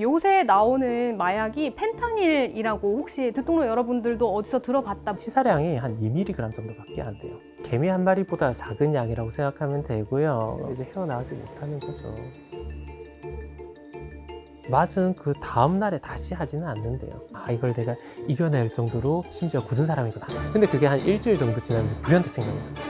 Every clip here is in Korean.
요새 나오는 마약이 펜타닐이라고 혹시 듣동로 여러분들도 어디서 들어봤다? 치사량이 한 2mg 정도밖에 안 돼요. 개미 한 마리보다 작은 양이라고 생각하면 되고요. 이제 헤어나오지 못하는 거죠. 맞은 그 다음 날에 다시 하지는 않는데요. 이걸 내가 이겨낼 정도로 심지어 굳은 사람이구나. 근데 그게 한 일주일 정도 지나면서 불현듯 생각납니다.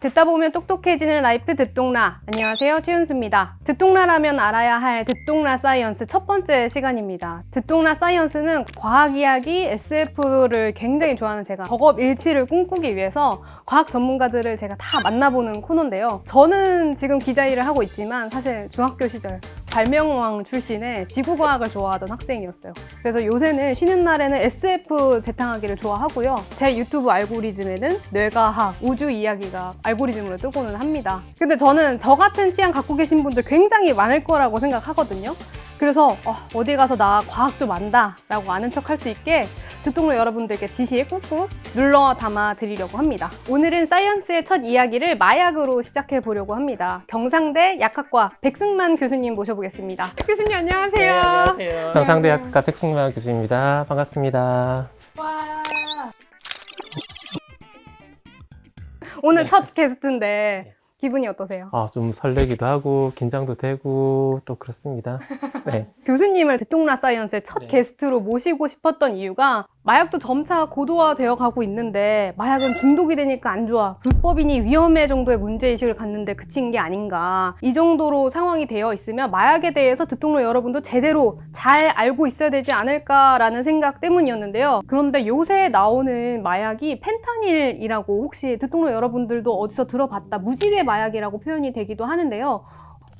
듣다 보면 똑똑해지는 라이프 듣동라. 안녕하세요, 최윤수입니다. 듣동라라면 알아야 할 듣동라 사이언스 첫 번째 시간입니다. 듣동라 사이언스는 과학 이야기, SF를 굉장히 좋아하는 제가 덕업일치를 꿈꾸기 위해서 과학 전문가들을 제가 다 만나보는 코너인데요. 저는 지금 기자 일을 하고 있지만 사실 중학교 시절 발명왕 출신의 지구과학을 좋아하던 학생이었어요. 그래서 요새는 쉬는 날에는 SF 재탕하기를 좋아하고요. 제 유튜브 알고리즘에는 뇌과학, 우주 이야기가 알고리즘으로 뜨고는 합니다. 근데 저는 저 같은 취향 갖고 계신 분들 굉장히 많을 거라고 생각하거든요. 그래서 어디 가서 나 과학 좀 안다 라고 아는 척 할 수 있게 듣동로 여러분들께 지시에 꾹꾹 눌러 담아 드리려고 합니다. 오늘은 사이언스의 첫 이야기를 마약으로 시작해 보려고 합니다. 경상대 약학과 백승만 교수님 모셔보겠습니다. 교수님 안녕하세요. 네, 안녕하세요. 경상대 약학과 백승만 교수입니다. 반갑습니다. 와. 오늘 첫 게스트인데 기분이 어떠세요? 좀 설레기도 하고 긴장도 되고 또 그렇습니다. 네. 교수님을 듣동라 사이언스의 첫 게스트로 모시고 싶었던 이유가 마약도 점차 고도화되어 가고 있는데 마약은 중독이 되니까 안 좋아, 불법이니 위험해 정도의 문제의식을 갖는데 그친 게 아닌가, 이 정도로 상황이 되어 있으면 마약에 대해서 듣동로 여러분도 제대로 잘 알고 있어야 되지 않을까라는 생각 때문이었는데요. 그런데 요새 나오는 마약이 펜타닐이라고 혹시 듣동로 여러분들도 어디서 들어봤다, 무지개 마약이라고 표현이 되기도 하는데요.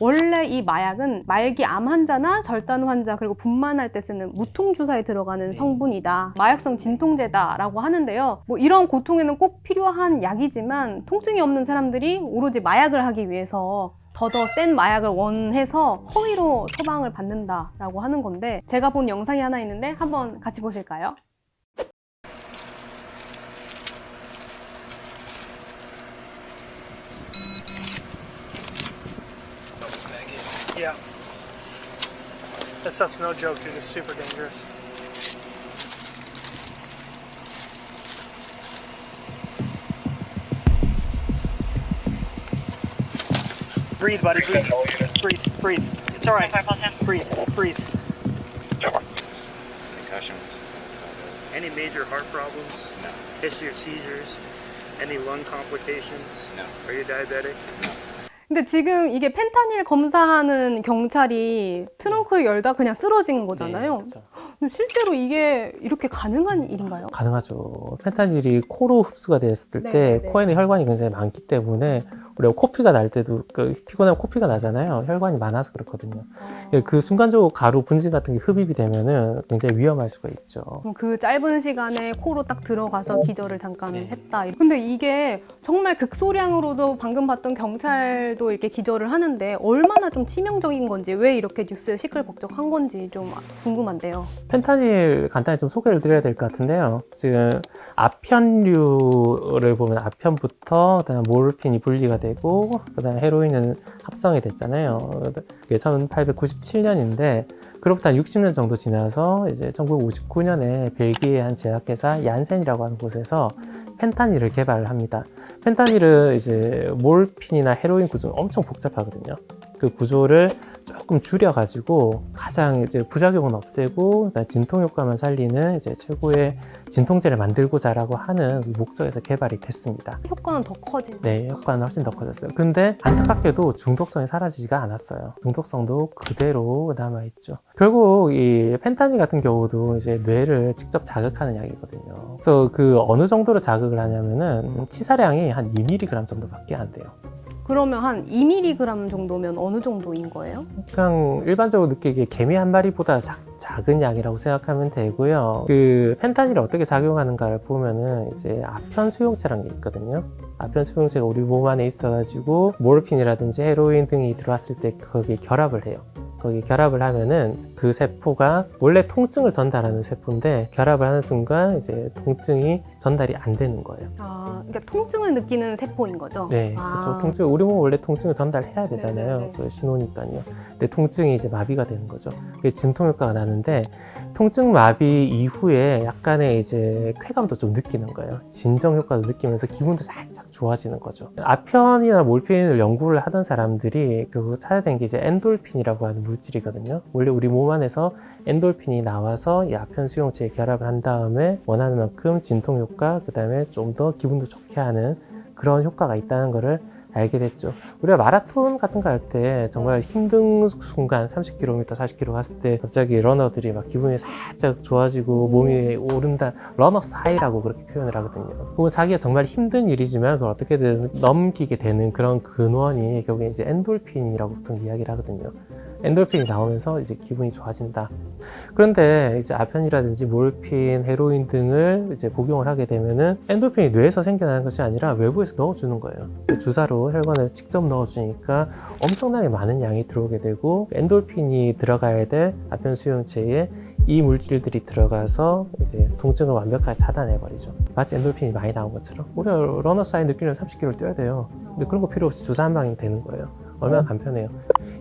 원래 이 마약은 말기 암 환자나 절단 환자 그리고 분만할 때 쓰는 무통주사에 들어가는 성분이다, 마약성 진통제다라고 하는데요. 뭐 이런 고통에는 꼭 필요한 약이지만 통증이 없는 사람들이 오로지 마약을 하기 위해서 더 센 마약을 원해서 허위로 처방을 받는다라고 하는 건데, 제가 본 영상이 하나 있는데 한번 같이 보실까요? Yeah. That stuff's no joke, dude. It's super dangerous. Breathe, buddy. Breathe. Breathe. Breathe. It's all right. Breathe. Breathe. Concussions. Any major heart problems? No. History of seizures? Any lung complications? No. Are you diabetic? 근데 지금 이게 펜타닐 검사하는 경찰이 트렁크 열다 그냥 쓰러진 거잖아요. 네, 그렇죠. 근데 실제로 이게 이렇게 가능한 일인가요? 가능하죠. 펜타닐이 코로 흡수가 되었을 때 네네네. 코에는 혈관이 굉장히 많기 때문에 우리가 코피가 날 때도 피곤하면 코피가 나잖아요. 혈관이 많아서 그렇거든요. 그 순간적으로 가루 분진 같은 게 흡입이 되면은 굉장히 위험할 수가 있죠. 그럼 그 짧은 시간에 코로 딱 들어가서 기절을 잠깐 했다. 근데 이게 정말 극소량으로도 방금 봤던 경찰도 이렇게 기절을 하는데 얼마나 좀 치명적인 건지, 왜 이렇게 뉴스에 시끌벅적한 건지 좀 궁금한데요. 펜타닐 간단히 좀 소개를 드려야 될 것 같은데요. 지금 아편류를 보면 아편부터 그다음 모르핀이 분리가 되고 그다음 헤로인은 합성이 됐잖아요. 그게 1897년인데 그로부터 한 60년 정도 지나서 이제 1959년에 벨기에 한 제약회사 얀센이라고 하는 곳에서 펜타닐을 개발을 합니다. 펜타닐은 이제 몰핀이나 헤로인 구조는 엄청 복잡하거든요. 그 구조를 조금 줄여가지고 가장 이제 부작용은 없애고 진통 효과만 살리는 이제 최고의 진통제를 만들고자라고 하는 목적에서 개발이 됐습니다. 효과는 더 커지네. 네, 효과는 훨씬 더 커졌어요. 근데 안타깝게도 중독성이 사라지지가 않았어요. 중독성도 그대로 남아있죠. 결국 이 펜타닐 같은 경우도 이제 뇌를 직접 자극하는 약이거든요. 그래서 그 어느 정도로 자극을 하냐면은 치사량이 한 2mg 정도밖에 안 돼요. 그러면 한 2mg 정도면 어느 정도인 거예요? 그냥 일반적으로 느끼기에 개미 한 마리보다 작은 양이라고 생각하면 되고요. 그 펜타닐이 어떻게 작용하는가를 보면은 이제 아편 수용체라는 게 있거든요. 아편 수용체가 우리 몸 안에 있어가지고 모르핀이라든지 헤로인 등이 들어왔을 때 거기에 결합을 해요. 거기 결합을 하면은 그 세포가 원래 통증을 전달하는 세포인데 결합을 하는 순간 이제 통증이 전달이 안 되는 거예요. 아, 그러니까 통증을 느끼는 세포인 거죠? 네, 아. 그렇죠. 통증 우리 몸은 원래 통증을 전달해야 되잖아요. 네네네. 그 신호니까요. 근데 통증이 이제 마비가 되는 거죠. 그게 진통 효과가 나는데 통증 마비 이후에 약간의 이제 쾌감도 좀 느끼는 거예요. 진정 효과도 느끼면서 기분도 살짝 좋아지는 거죠. 아편이나 몰핀을 연구를 하던 사람들이 결국 찾아낸 게 이제 엔돌핀이라고 하는 물질이거든요. 원래 우리 몸 안에서 엔돌핀이 나와서 이 아편 수용체에 결합을 한 다음에 원하는 만큼 진통 효과, 그 다음에 좀 더 기분도 좋게 하는 그런 효과가 있다는 거를 알게 됐죠. 우리가 마라톤 같은 거 할 때 정말 힘든 순간 30km, 40km 갔을 때 갑자기 러너들이 막 기분이 살짝 좋아지고 몸이 오른다, 러너스 하이라고 그렇게 표현을 하거든요. 그리고 자기가 정말 힘든 일이지만 그걸 어떻게든 넘기게 되는 그런 근원이 결국에 이제 엔돌핀이라고 보통 이야기를 하거든요. 엔돌핀이 나오면서 이제 기분이 좋아진다. 그런데 이제 아편이라든지 몰핀, 헤로인 등을 이제 복용을 하게 되면은 엔돌핀이 뇌에서 생겨나는 것이 아니라 외부에서 넣어주는 거예요. 주사로 혈관에 직접 넣어주니까 엄청나게 많은 양이 들어오게 되고 엔돌핀이 들어가야 될 아편 수용체에 이 물질들이 들어가서 이제 통증을 완벽하게 차단해버리죠. 마치 엔돌핀이 많이 나온 것처럼 우리가 러너스 하이 느끼려면 30km 뛰어야 돼요. 근데 그런 거 필요 없이 주사 한 방이 되는 거예요. 얼마나 간편해요.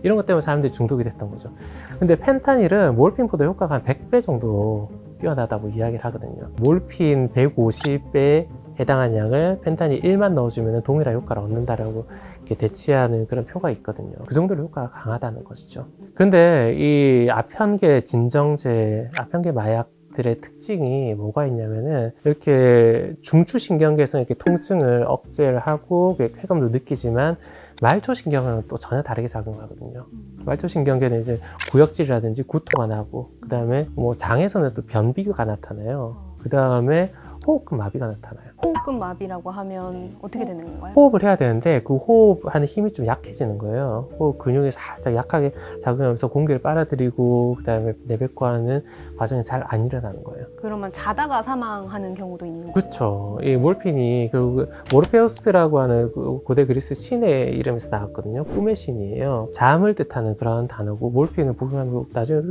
이런 것 때문에 사람들이 중독이 됐던 거죠. 근데 펜타닐은 몰핀보다 효과가 한 100배 정도 뛰어나다고 이야기를 하거든요. 몰핀 150배에 해당한 양을 펜타닐 1만 넣어주면 동일한 효과를 얻는다라고 이렇게 대치하는 그런 표가 있거든요. 그 정도로 효과가 강하다는 것이죠. 그런데 이 아편계 진정제, 아편계 마약들의 특징이 뭐가 있냐면은 이렇게 중추신경계에서 이렇게 통증을 억제를 하고 쾌감도 느끼지만 말초신경은 또 전혀 다르게 작용하거든요. 말초신경계는 이제 구역질이라든지 구토가 나고, 그 다음에 뭐 장에서는 또 변비가 나타나요. 그 다음에 호흡근 마비가 나타나요. 호흡근 마비라고 하면 어떻게 되는 건가요? 호흡을 해야 되는데 그 호흡하는 힘이 좀 약해지는 거예요. 호흡 근육이 살짝 약하게 작용하면서 공기를 빨아들이고 그 다음에 내뱉고하는 과정이 잘 안 일어나는 거예요. 그러면 자다가 사망하는 경우도 있는 거예요? 그렇죠. 이 몰핀이 결국 모르페우스라고 하는 그 고대 그리스 신의 이름에서 나왔거든요. 꿈의 신이에요. 잠을 뜻하는 그런 단어고, 몰핀을 복용하면 나중에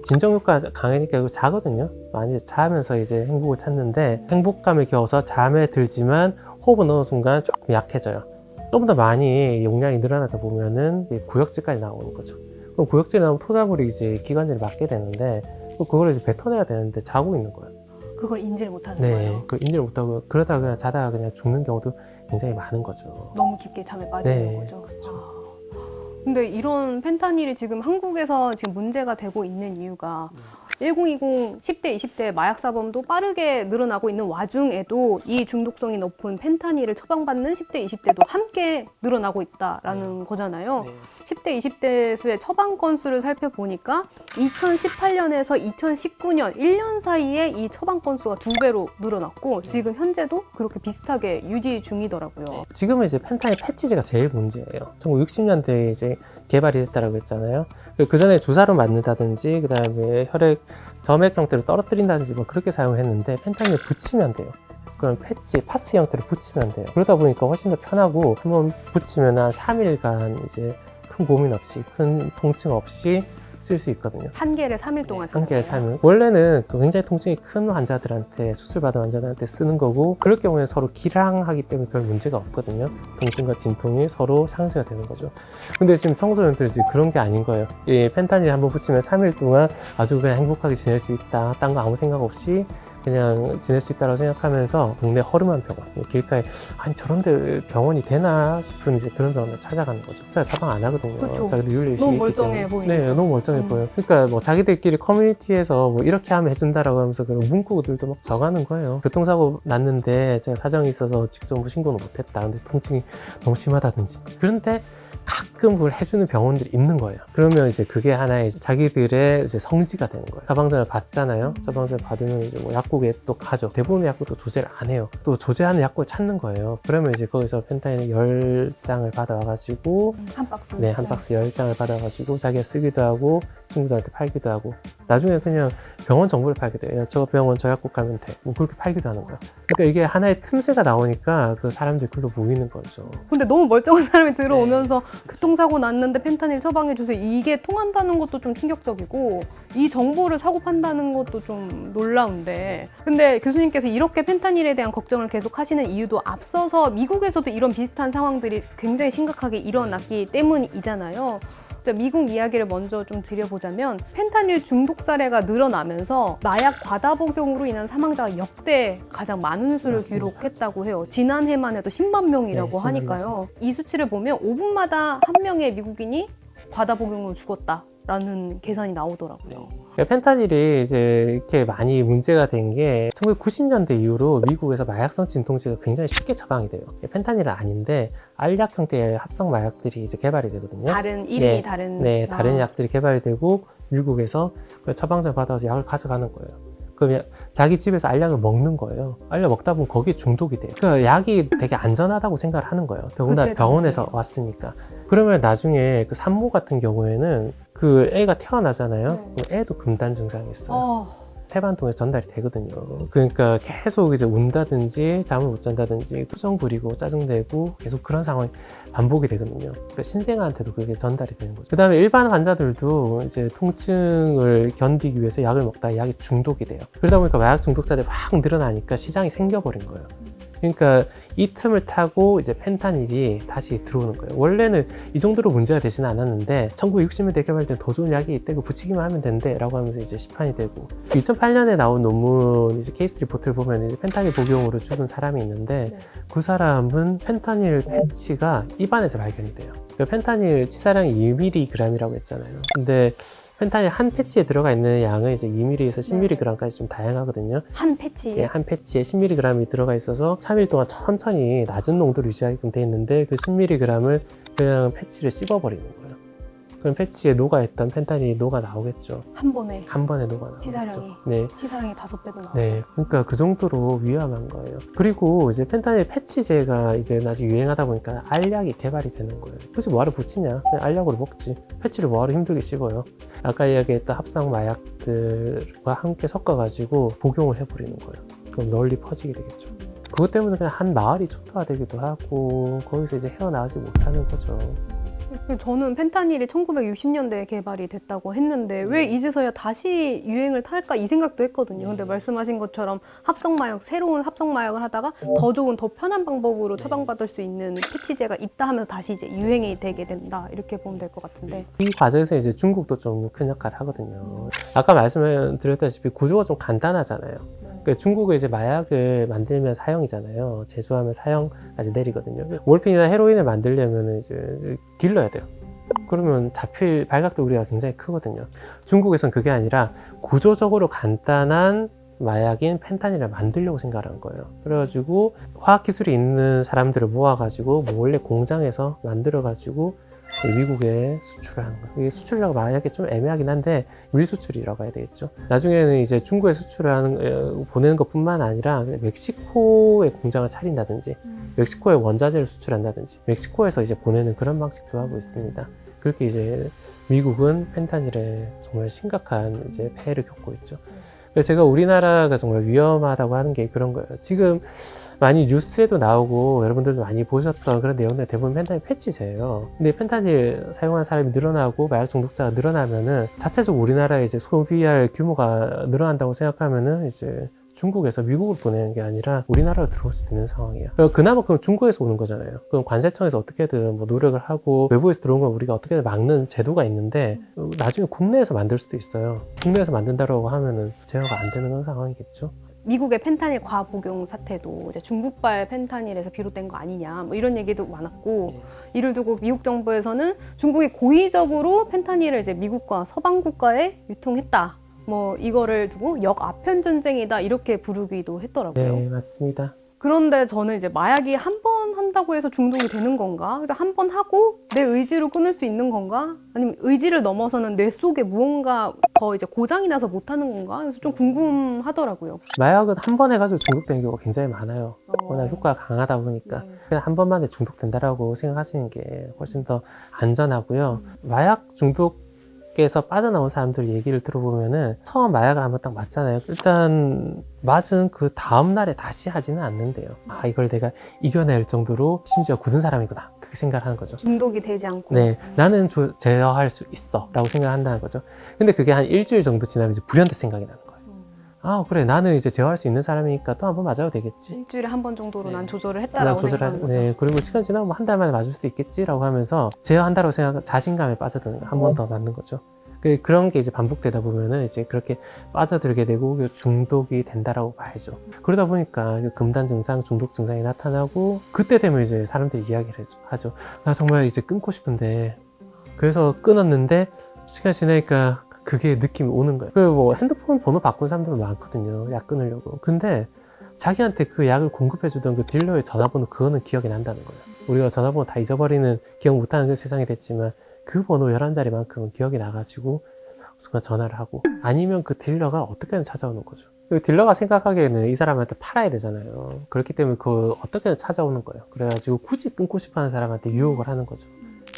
진정 효과가 강해지니까 자거든요. 많이 자면서 이제 행복을 찾는데 행복감을 겨워서 잠에 들지만 호흡을 넣는 순간 조금 약해져요. 좀 더 많이 용량이 늘어나다 보면은 구역질까지 나오는 거죠. 그럼 구역질이 나오면 토사물이 이제 기관지를 맞게 되는데 그걸 이제 뱉어내야 되는데 자고 있는 거예요. 그걸 인지를 못하는 네, 거예요? 그걸 인지를 못하고 그러다가 그냥 자다가 그냥 죽는 경우도 굉장히 많은 거죠. 너무 깊게 잠에 빠지는 네, 거죠? 그렇죠. 아. 근데 이런 펜타닐이 지금 한국에서 지금 문제가 되고 있는 이유가 1020, 10대, 20대 마약 사범도 빠르게 늘어나고 있는 와중에도 이 중독성이 높은 펜타닐을 처방받는 10대, 20대도 함께 늘어나고 있다라는 거잖아요. 10대, 20대 수의 처방 건수를 살펴보니까 2018년에서 2019년 1년 사이에 이 처방 건수가 2배로 늘어났고 지금 현재도 그렇게 비슷하게 유지 중이더라고요. 지금은 이제 펜타닐 패치제가 제일 문제예요. 1960년대에 이제 개발이 됐다고 했잖아요. 그 전에 주사로 맞는다든지, 그 다음에 혈액 점액 형태로 떨어뜨린다든지 뭐 그렇게 사용했는데 펜타닐을 붙이면 돼요. 그런 패치, 파스 형태로 붙이면 돼요. 그러다 보니까 훨씬 더 편하고 한번 붙이면 한 3일간 이제 큰 고민 없이, 큰 통증 없이 쓸 수 있거든요. 한 개를 3일 동안 쓰는 한 개에 거예요? 3일. 원래는 굉장히 통증이 큰 환자들한테, 수술받은 환자들한테 쓰는 거고, 그럴 경우에 서로 기량하기 때문에 별 문제가 없거든요. 통증과 진통이 서로 상쇄가 되는 거죠. 근데 지금 청소년들 지금 그런 게 아닌 거예요. 이 펜타닐 한번 붙이면 3일 동안 아주 그냥 행복하게 지낼 수 있다, 딴 거 아무 생각 없이 그냥 지낼 수 있다고 생각하면서 동네 허름한 병원, 길가에 아니 저런데 병원이 되나 싶은 이제 그런 병원을 찾아가는 거죠. 처방 안 하거든요. 그쵸. 자기들 윤리 너무 멀쩡해 보이니까. 네, 너무 멀쩡해 보여요. 그러니까 뭐 자기들끼리 커뮤니티에서 뭐 이렇게 하면 해준다라고 하면서 그런 문구들도 막 적어가는 거예요. 교통사고 났는데 제가 사정이 있어서 직접 뭐 신고는 못했다. 근데 통증이 너무 심하다든지. 그런데 가끔 그걸 해주는 병원들이 있는 거예요. 그러면 이제 그게 하나의 자기들의 이제 성지가 되는 거예요. 처방전을 받잖아요. 처방전을 받으면 이제 뭐 약 약국에 또 가죠. 대부분의 약국도 조제를 안 해요. 또 조제하는 약국을 찾는 거예요. 그러면 이제 거기서 펜타닐 10장을 받아와가지고 한 박스. 네, 한 박스 10장을 받아가지고 자기가 쓰기도 하고 친구들한테 팔기도 하고 나중에 그냥 병원 정보를 팔게 돼요. 저 병원 저 약국 가면 돼. 뭐 그렇게 팔기도 하는 거야. 그러니까 이게 하나의 틈새가 나오니까 그 사람들이 글로 모이는 거죠. 근데 너무 멀쩡한 사람이 들어오면서 교통사고 났는데 펜타닐 처방해 주세요. 이게 통한다는 것도 좀 충격적이고 이 정보를 사고 판다는 것도 좀 놀라운데 근데 교수님께서 이렇게 펜타닐에 대한 걱정을 계속 하시는 이유도 앞서서 미국에서도 이런 비슷한 상황들이 굉장히 심각하게 일어났기 때문이잖아요. 미국 이야기를 먼저 좀 드려보자면 펜타닐 중독 사례가 늘어나면서 마약 과다 복용으로 인한 사망자가 역대 가장 많은 수를 맞습니다. 기록했다고 해요. 지난해만 해도 10만 명이라고 네, 10만 하니까요. 이 수치를 보면 5분마다 한 명의 미국인이 과다 복용으로 죽었다라는 계산이 나오더라고요. 펜타닐이 이제 이렇게 많이 문제가 된 게 1990년대 이후로 미국에서 마약성 진통제가 굉장히 쉽게 처방이 돼요. 펜타닐은 아닌데 알약 형태의 합성 마약들이 이제 개발이 되거든요. 다른 이름이 네, 다른 네, 다른 약들이 개발이 되고 미국에서 그 처방전 받아서 약을 가져가는 거예요. 그러면 자기 집에서 알약을 먹는 거예요. 알약 먹다 보면 거기에 중독이 돼요. 그 약이 되게 안전하다고 생각을 하는 거예요. 더구나 그때 병원에서 당시에. 왔으니까. 그러면 나중에 그 산모 같은 경우에는 그 애가 태어나잖아요. 그럼 애도 금단 증상이 있어요. 태반통에 전달이 되거든요. 그러니까 계속 이제 운다든지 잠을 못 잔다든지 투정 부리고 짜증내고 계속 그런 상황이 반복이 되거든요. 그러니까 신생아한테도 그게 전달이 되는 거죠. 그 다음에 일반 환자들도 이제 통증을 견디기 위해서 약을 먹다가 약이 중독이 돼요. 그러다 보니까 마약 중독자들이 확 늘어나니까 시장이 생겨버린 거예요. 그러니까 이 틈을 타고 이제 펜타닐이 다시 들어오는 거예요. 원래는 이 정도로 문제가 되지는 않았는데 1960년대 개발된 더 좋은 약이 있대, 그 붙이기만 하면 된대 라고 하면서 이제 시판이 되고 2008년에 나온 논문 이제 케이스 리포트를 보면 이제 펜타닐 복용으로 죽은 사람이 있는데 그 사람은 펜타닐 패치가 입안에서 발견이 돼요. 그 펜타닐 치사량이 2mg이라고 했잖아요. 근데 펜타닐 한 패치에 들어가 있는 양은 이제 2mg에서 10mg까지 좀 다양하거든요. 한 패치에 예, 한 패치에 10mg이 들어가 있어서 3일 동안 천천히 낮은 농도를 유지하게끔 돼 있는데 그 10mg을 그냥 패치를 씹어버리는 거예요. 그럼 패치에 녹아있던 펜타닐이 녹아 나오겠죠. 한 번에 한 번에 녹아 나오겠죠. 치사량이. 네. 치사량이 5배도 나와요. 네, 그러니까 그 정도로 위험한 거예요. 그리고 이제 펜타닐 패치제가 이제 나중에 유행하다 보니까 알약이 개발이 되는 거예요. 굳이 뭐하러 붙이냐? 그냥 알약으로 먹지. 패치를 뭐하러 힘들게 씹어요. 아까 이야기했던 합성 마약들과 함께 섞어가지고 복용을 해버리는 거예요. 그럼 널리 퍼지게 되겠죠. 그것 때문에 그냥 한 마을이 초토화되기도 하고 거기서 이제 헤어나오지 못하는 거죠. 저는 펜타닐이 1960년대에 개발이 됐다고 했는데 왜 이제서야 다시 유행을 탈까 이 생각도 했거든요. 근데 말씀하신 것처럼 합성마약, 새로운 합성마약을 하다가 더 좋은, 더 편한 방법으로 처방받을 수 있는 패치제가 있다 하면서 다시 이제 유행이 되게 된다. 이렇게 보면 될 것 같은데. 이 과정에서 이제 중국도 좀 큰 역할을 하거든요. 아까 말씀드렸다시피 구조가 좀 간단하잖아요. 그러니까 중국은 이제 마약을 만들면 사형이잖아요. 제조하면 사형까지 내리거든요. 몰핀이나 헤로인을 만들려면 이제 길러야 돼요. 그러면 잡힐 발각도 우리가 굉장히 크거든요. 중국에선 그게 아니라 구조적으로 간단한 마약인 펜타닐을 만들려고 생각한 거예요. 그래가지고 화학기술이 있는 사람들을 모아가지고 몰래 공장에서 만들어가지고 미국에 수출을 하는 거예요. 이게 수출이라고 말하기 좀 애매하긴 한데 밀수출이라고 해야 되겠죠. 나중에는 이제 중국에 수출을 하는, 보내는 것뿐만 아니라 멕시코에 공장을 차린다든지 멕시코에 원자재를 수출한다든지 멕시코에서 이제 보내는 그런 방식도 하고 있습니다. 그렇게 이제 미국은 펜타닐에 정말 심각한 이제 폐해를 겪고 있죠. 그래서 제가 우리나라가 정말 위험하다고 하는 게 그런 거예요. 지금 많이 뉴스에도 나오고 여러분들도 많이 보셨던 그런 내용들 대부분 펜타닐 패치제예요. 근데 펜타닐 사용하는 사람이 늘어나고 마약 중독자가 늘어나면은 자체적으로 우리나라에 이제 소비할 규모가 늘어난다고 생각하면은 이제 중국에서 미국으로 보내는 게 아니라 우리나라로 들어올 수 있는 상황이에요. 그나마 그건 중국에서 오는 거잖아요. 그럼 관세청에서 어떻게든 뭐 노력을 하고 외부에서 들어온 건 우리가 어떻게든 막는 제도가 있는데 나중에 국내에서 만들 수도 있어요. 국내에서 만든다고 하면은 제어가 안 되는 그런 상황이겠죠. 미국의 펜타닐 과복용 사태도 이제 중국발 펜타닐에서 비롯된 거 아니냐 뭐 이런 얘기도 많았고 이를 두고 미국 정부에서는 중국이 고의적으로 펜타닐을 이제 미국과 서방 국가에 유통했다. 뭐 이거를 두고 역아편 전쟁이다 이렇게 부르기도 했더라고요. 네, 맞습니다. 그런데 저는 이제 마약이 한 번 한다고 해서 중독이 되는 건가? 그래서 한 번 하고 내 의지로 끊을 수 있는 건가? 아니면 의지를 넘어서는 뇌 속에 무언가 더 이제 고장이 나서 못 하는 건가? 그래서 좀 궁금하더라고요. 마약은 한 번 해가지고 중독되는 경우가 굉장히 많아요. 워낙 효과가 강하다 보니까 네. 그냥 한 번만에 중독된다라고 생각하시는 게 훨씬 더 안전하고요. 마약 중독에서 빠져나온 사람들 얘기를 들어보면은 처음 마약을 한번 딱 맞잖아요. 일단 맞은 그 다음 날에 다시 하지는 않는데요. 아, 이걸 내가 이겨낼 정도로 심지어 굳은 사람이구나, 그렇게 생각하는 거죠. 중독이 되지 않고. 네, 나는 제어할 수 있어 라고 생각한다는 거죠. 근데 그게 한 일주일 정도 지나면 이제 불현듯 생각이 나는 거예요. 아, 그래, 나는 이제 제어할 수 있는 사람이니까 또 한번 맞아도 되겠지. 일주일에 한 번 정도로 네. 난 조절을 나 했다라고 생각하는 거죠. 네, 그리고 시간 지나면 뭐 한 달 만에 맞을 수도 있겠지라고 하면서 제어한다고 생각, 자신감에 빠져드는 거 한 번 더 맞는 거죠. 그런 게 이제 반복되다 보면은 이제 그렇게 빠져들게 되고 중독이 된다라고 봐야죠. 그러다 보니까 금단 증상, 중독 증상이 나타나고 그때 되면 이제 사람들이 이야기를 하죠. 나 정말 이제 끊고 싶은데, 그래서 끊었는데 시간 지나니까 그게 느낌이 오는 거예요. 그 뭐 핸드폰 번호 바꾼 사람들 많거든요. 약 끊으려고. 근데 자기한테 그 약을 공급해주던 그 딜러의 전화번호, 그거는 기억이 난다는 거예요. 우리가 전화번호 다 잊어버리는, 기억 못하는 그 세상이 됐지만 그 번호 11자리만큼은 기억이 나가지고 순간 전화를 하고, 아니면 그 딜러가 어떻게든 찾아오는 거죠. 그 딜러가 생각하기에는 이 사람한테 팔아야 되잖아요. 그렇기 때문에 그 어떻게든 찾아오는 거예요. 그래가지고 굳이 끊고 싶어하는 사람한테 유혹을 하는 거죠.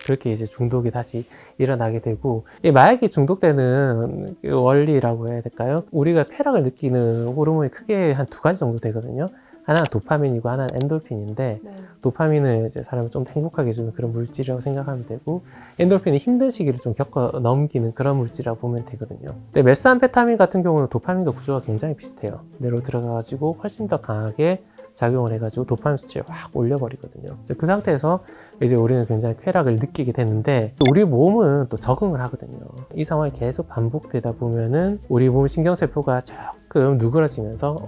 그렇게 이제 중독이 다시 일어나게 되고, 이 마약이 중독되는 그 원리라고 해야 될까요? 우리가 쾌락을 느끼는 호르몬이 크게 한 2가지 정도 되거든요. 하나는 도파민이고 하나는 엔돌핀인데, 네. 도파민은 이제 사람을 좀 행복하게 해주는 그런 물질이라고 생각하면 되고, 엔돌핀은 힘든 시기를 좀 겪어 넘기는 그런 물질이라고 보면 되거든요. 근데 메스암페타민 같은 경우는 도파민과 구조가 굉장히 비슷해요. 뇌로 들어가가지고 훨씬 더 강하게 작용을 해가지고 도파민 수치를 확 올려버리거든요. 그 상태에서 이제 우리는 굉장히 쾌락을 느끼게 되는데, 우리 몸은 또 적응을 하거든요. 이 상황이 계속 반복되다 보면은 우리 몸 신경세포가 조금 누그러지면서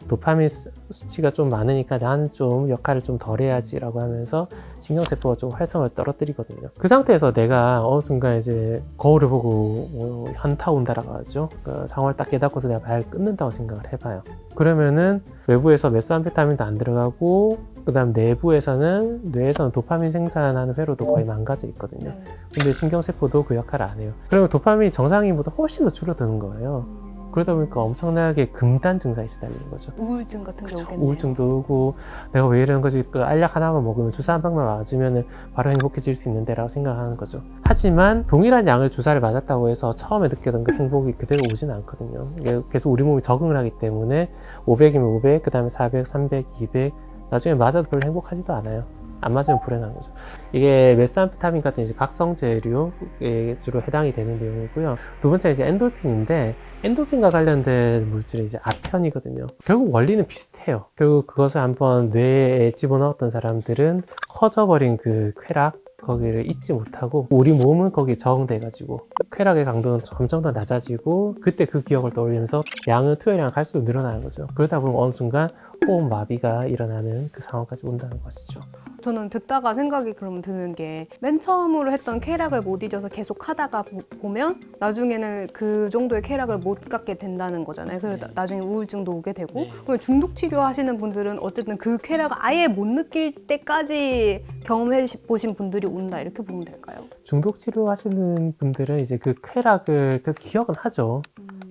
도파민 수치가 좀 많으니까 나는 좀 역할을 좀 덜 해야지 라고 하면서 신경세포가 좀 활성을 떨어뜨리거든요. 그 상태에서 내가 어느 순간 이제 거울을 보고 현타 온다라고 하죠. 그 상황을 딱 깨닫고서 내가 마약을 끊는다고 생각을 해봐요. 그러면은 외부에서 메스암페타민도 안 들어가고, 그 다음 내부에서는, 뇌에서는 도파민 생산하는 회로도 거의 망가져 있거든요. 네. 근데 신경세포도 그 역할을 안 해요. 그러면 도파민이 정상인보다 훨씬 더 줄어드는 거예요. 그러다 보니까 엄청나게 금단 증상이 시달리는 거죠. 우울증 같은 경우겠네요. 우울증도 오고, 내가 왜 이러는 거지? 그 알약 하나만 먹으면, 주사 한 방만 맞으면 바로 행복해질 수 있는데 라고 생각하는 거죠. 하지만 동일한 양을 주사를 맞았다고 해서 처음에 느꼈던 그 행복이 그대로 오진 않거든요. 이게 계속 우리 몸이 적응을 하기 때문에 500이면 500, 그 다음에 400, 300, 200, 나중에 맞아도 별로 행복하지도 않아요. 안 맞으면 불행한 거죠. 이게 메스암페타민 같은 이제 각성제류에 주로 해당이 되는 내용이고요. 두 번째 이제 엔돌핀인데, 엔돌핀과 관련된 물질이 이제 아편이거든요. 결국 원리는 비슷해요. 결국 그것을 한번 뇌에 집어넣었던 사람들은 커져버린 그 쾌락, 거기를 잊지 못하고 우리 몸은 거기에 적응돼가지고 쾌락의 강도는 점점 더 낮아지고, 그때 그 기억을 떠올리면서 양은 투여량이 갈수록 늘어나는 거죠. 그러다 보면 어느 순간 호흡 마비가 일어나는 그 상황까지 온다는 것이죠. 저는 듣다가 생각이 그러면 드는 게, 맨 처음으로 했던 쾌락을 못 잊어서 계속 하다가 보면 나중에는 그 정도의 쾌락을 못 갖게 된다는 거잖아요. 그래서 나중에 우울증도 오게 되고, 그러면 중독 치료하시는 분들은 어쨌든 그 쾌락을 아예 못 느낄 때까지 경험해 보신 분들이 온다, 이렇게 보면 될까요? 중독 치료하시는 분들은 이제 그 쾌락을 그 기억은 하죠.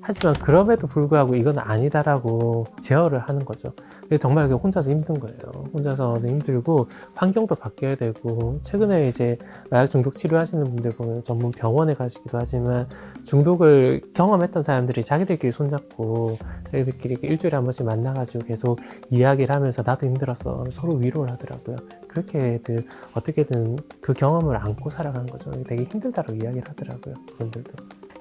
하지만 그럼에도 불구하고 이건 아니다라고 제어를 하는 거죠. 이게 정말 혼자서 힘든 거예요. 혼자서는 힘들고 환경도 바뀌어야 되고, 최근에 이제 마약 중독 치료하시는 분들 보면 전문 병원에 가시기도 하지만, 중독을 경험했던 사람들이 자기들끼리 손잡고 자기들끼리 일주일에 한 번씩 만나가지고 계속 이야기를 하면서 나도 힘들었어, 서로 위로를 하더라고요. 그렇게들 어떻게든 그 경험을 안고 살아가는 거죠. 되게 힘들다고 이야기를 하더라고요, 그분들도.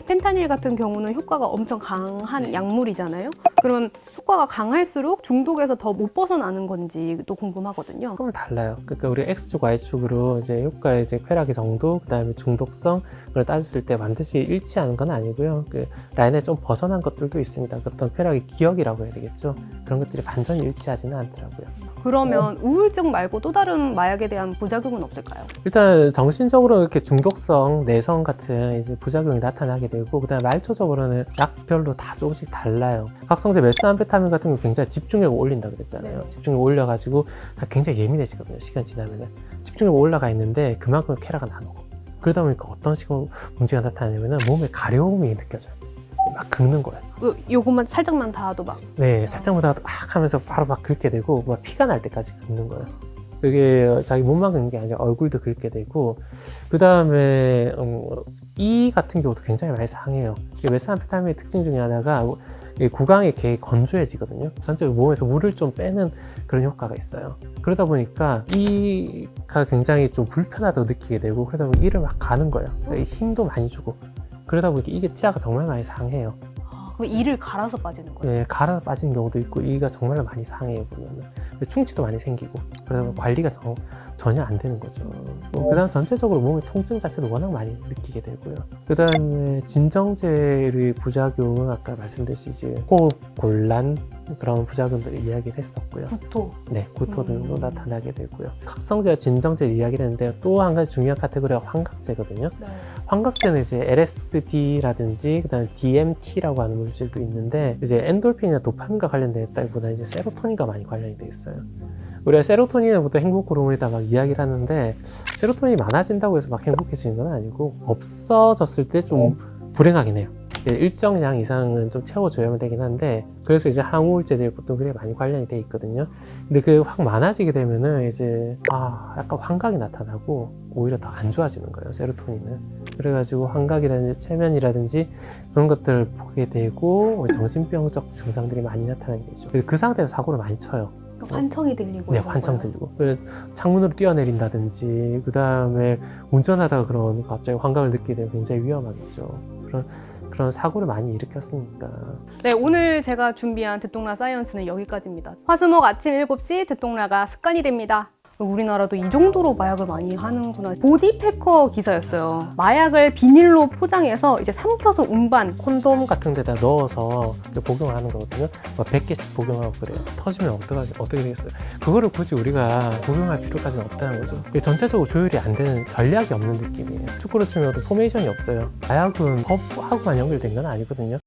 펜타닐 같은 경우는 효과가 엄청 강한 약물이잖아요. 그러면 효과가 강할수록 중독에서 더 못 벗어나는 건지도 궁금하거든요. 조금 달라요. 그러니까 우리 X축, Y축으로 이제 효과의 이제 쾌락의 정도, 그 다음에 중독성을 따졌을 때 반드시 일치하는 건 아니고요. 그 라인에 좀 벗어난 것들도 있습니다. 어떤 쾌락의 기억이라고 해야 되겠죠. 그런 것들이 완전히 일치하지는 않더라고요. 그러면 우울증 말고 또 다른 마약에 대한 부작용은 없을까요? 일단 정신적으로 이렇게 중독성, 내성 같은 이제 부작용이 나타나게 되고, 그다음에 말초적으로는 약별로 다 조금씩 달라요. 각성제 메스암페타민 같은 경우 굉장히 집중력을 올린다 그랬잖아요. 네. 집중력 올려가지고 굉장히 예민해지거든요. 시간 지나면은 집중력 올라가 있는데 그만큼 쾌락은 안 오고, 그러다 보니까 어떤 식으로 문제가 나타나냐면은 몸에 가려움이 느껴져요. 막 긁는 거예요. 요것만 살짝만 닿아도 막 네, 살짝마다 막 하면서 바로 막 긁게 되고, 막 피가 날 때까지 긁는 거예요. 그게 자기 몸만 긁는 게 아니라 얼굴도 긁게 되고, 그 다음에 이 같은 경우도 굉장히 많이 상해요. 메스암페타민의 특징 중에 하나가 이 구강이 되게 건조해지거든요. 전체적으로 몸에서 물을 좀 빼는 그런 효과가 있어요. 그러다 보니까 이가 굉장히 좀 불편하다고 느끼게 되고, 그러다 보니 이를 막 가는 거예요. 힘도 많이 주고, 그러다 보니까 이게 치아가 정말 많이 상해요. 그럼 이를 갈아서 빠지는 거예요? 네, 갈아 빠지는 경우도 있고, 이가 정말 많이 상해요, 보면은. 충치도 많이 생기고, 그러다 보면 관리가 전혀 안 되는 거죠. 그 다음 전체적으로 몸의 통증 자체도 워낙 많이 느끼게 되고요. 그 다음에 진정제의 부작용은 아까 말씀드렸듯이 호흡 곤란, 그런 부작용들을 이야기를 했었고요. 구토. 네, 구토 등도 나타나게 되고요. 각성제와 진정제를 이야기를 했는데, 또 한 가지 중요한 카테고리가 환각제거든요. 네. 환각제는 이제 LSD라든지 그다음에 DMT라고 하는 물질도 있는데, 이제 엔돌핀이나 도파민과 관련돼 있다기보다 이제 세로토닌과 많이 관련이 돼 있어요. 우리가 세로토닌을 보통 행복 호르몬이다 막 이야기를 하는데, 세로토닌이 많아진다고 해서 막 행복해지는 건 아니고, 없어졌을 때 좀 불행하긴 해요. 일정량 이상은 좀 채워줘야만 되긴 한데, 그래서 이제 항우울제들이 보통 그게 많이 관련이 돼 있거든요. 근데 그 확 많아지게 되면은 이제 약간 환각이 나타나고 오히려 더 안 좋아지는 거예요, 세로토닌은. 그래가지고 환각이라든지 체면이라든지 그런 것들을 보게 되고 정신병적 증상들이 많이 나타나게 되죠. 그래서 그 상태에서 사고를 많이 쳐요. 환청이 들리고. 네, 이런 환청 거요? 들리고. 그래서 창문으로 뛰어내린다든지, 그 다음에 운전하다가 그런 갑자기 환각을 느끼게 되면 굉장히 위험하겠죠. 그런 사고를 많이 일으켰으니까. 네, 오늘 제가 준비한 듣동라 사이언스는 여기까지입니다. 화수목 아침 7시 듣동라가 습관이 됩니다. 우리나라도 이 정도로 마약을 많이 하는구나. 보디패커 기사였어요. 마약을 비닐로 포장해서 이제 삼켜서 운반. 콘돔 같은 데다 넣어서 복용을 하는 거거든요. 100개씩 복용하고 그래요. 터지면 어떻게 되겠어요? 그거를 굳이 우리가 복용할 필요까지는 없다는 거죠. 이게 전체적으로 조율이 안 되는, 전략이 없는 느낌이에요. 축구로 치면 포메이션이 없어요. 마약은 법하고만 연결된 건 아니거든요.